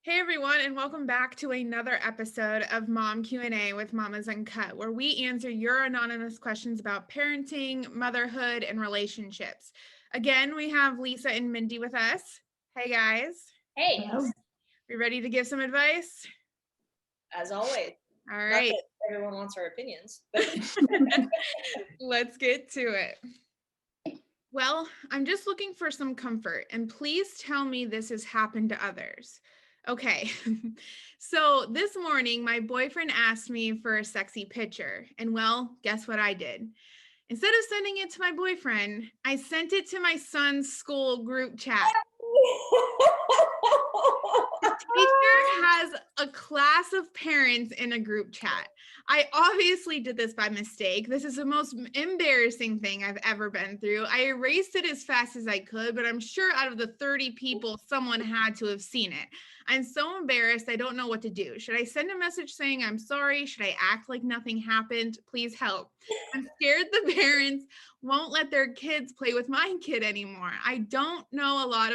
Hey everyone, and welcome back to another episode of Mom Q&A with Mamas Uncut, where we answer your anonymous questions about parenting, motherhood, and relationships. Again, we have Lisa and Mindy with us. Hey guys. Hey. Hello. We ready to give some advice? As always. All Not right. that everyone wants our opinions, but Let's get to it. Well, I'm just looking for some comfort, and please tell me this has happened to others. Okay, so this morning, my boyfriend asked me for a sexy picture, and well, guess what I did? Instead of sending it to my boyfriend, I sent it to my son's school group chat. The teacher has a class of parents in a group chat. I obviously did this by mistake. This is the most embarrassing thing I've ever been through. I erased it as fast as I could, but I'm sure out of the 30 people, someone had to have seen it. I'm so embarrassed. I don't know what to do. Should I send a message saying I'm sorry? Should I act like nothing happened? Please help. I'm scared the parents won't let their kids play with my kid anymore. I don't know. A lot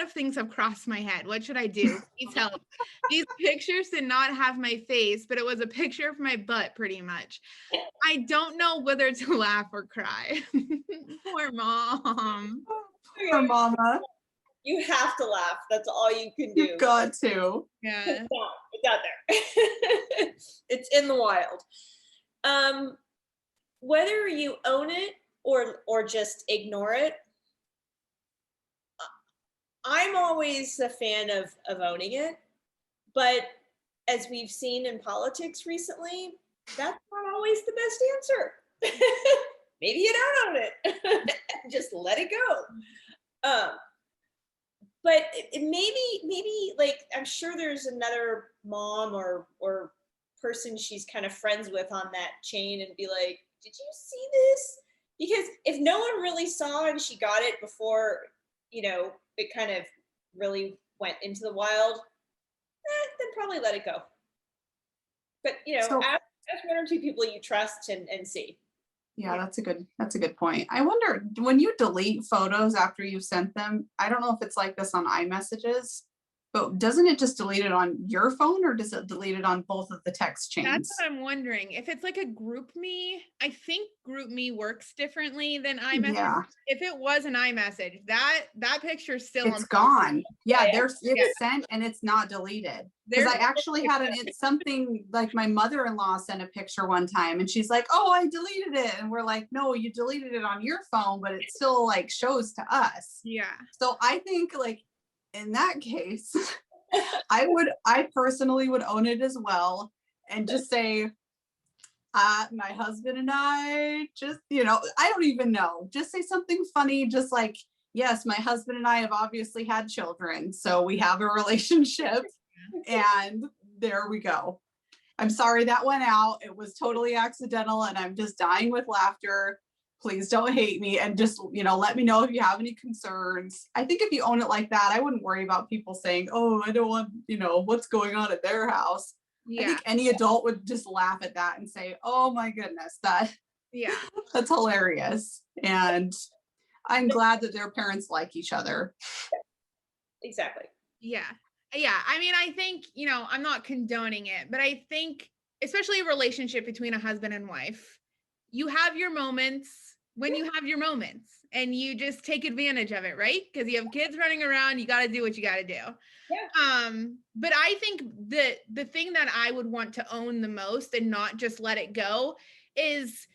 of things have crossed my head. What should I do? Please help. These pictures did not have my face, but it was a picture of my butt pretty much. I don't know whether to laugh or cry. Poor mom. Poor mama. you have to laugh. That's all you can do. You've got to. Yeah. It's out there. It's in the wild. Whether you own it or just ignore it, I'm always a fan of owning it, but as we've seen in politics recently, that's not always the best answer. Maybe you don't own it. Just let it go. But maybe like I'm sure there's another mom or person she's kind of friends with on that chain and be like, did you see this? Because if no one really saw and she got it before, it kind of really went into the wild, then probably let it go. But ask one or two people you trust and see. Yeah, that's a good point. I wonder, when you delete photos after you've sent them, I don't know if it's like this on iMessages, but doesn't it just delete it on your phone, or does it delete it on both of the text chains? That's what I'm wondering. If it's like a group me, I think group me works differently than iMessage. Yeah. If it was an iMessage, that picture's still It's gone. Yeah, it's Yeah. sent and it's not deleted. Because I actually had it's something like my mother-in-law sent a picture one time and she's like, oh, I deleted it. And we're like, no, you deleted it on your phone, but it still like shows to us. Yeah. So I think like in that case, I personally would own it as well and just say, my husband and I just, I don't even know, just say something funny, just like, yes, my husband and I have obviously had children, so we have a relationship, and there we go. I'm sorry that went out. It was totally accidental, and I'm just dying with laughter. Please don't hate me, and just, let me know if you have any concerns. I think if you own it like that, I wouldn't worry about people saying, oh, I don't want, what's going on at their house. Yeah. I think any adult would just laugh at that and say, oh my goodness, that's hilarious. And I'm glad that their parents like each other. Exactly. Yeah. I mean, I think, I'm not condoning it, but I think, especially a relationship between a husband and wife, you have your moments when you have your moments, and you just take advantage of it, right? Because you have kids running around, you got to do what you got to do. Yeah. But I think that the thing that I would want to own the most and not just let it go is,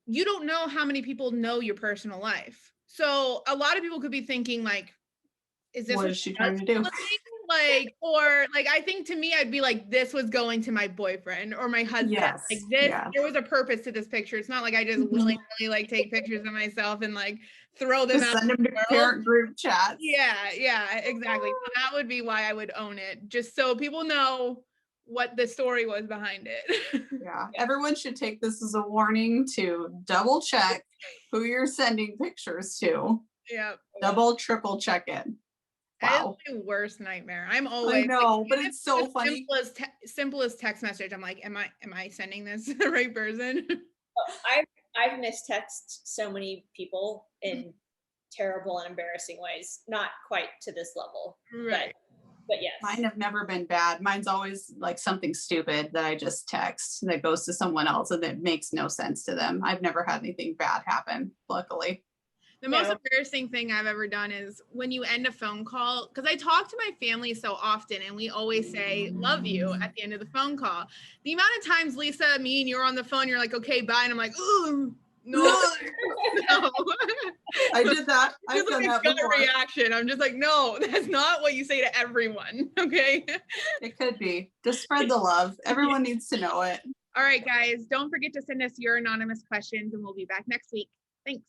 you don't know how many people know your personal life. So a lot of people could be thinking like, is this what is she trying to do? I think to me, I'd be like, this was going to my boyfriend or my husband. Yes, like this, there was a purpose to this picture. It's not like I just willy-nilly like take pictures of myself and like throw them out. Send them to parent group chats. Yeah, exactly. So that would be why I would own it, just so people know what the story was behind it. Yeah, everyone should take this as a warning to double check who you're sending pictures to. Yeah. Double, triple check it. Wow. It's my worst nightmare. I'm always, I know, but it's so funny. Simplest text message. I'm like, am I sending this to the right person? I've mistexted so many people in terrible and embarrassing ways. Not quite to this level, right. But yes. Mine have never been bad. Mine's always like something stupid that I just text that goes to someone else and that makes no sense to them. I've never had anything bad happen, luckily. The most No. embarrassing thing I've ever done is when you end a phone call, because I talk to my family so often and we always say, love you at the end of the phone call. The amount of times, Lisa, me and you're on the phone, you're like, okay, bye. And I'm like, oh, no, no. I did that. I've Just done like that a gut before. reaction. I'm just like, no, that's not what you say to everyone. Okay. It could be. Just spread the love. Everyone needs to know it. All right, guys, don't forget to send us your anonymous questions and we'll be back next week. Thanks.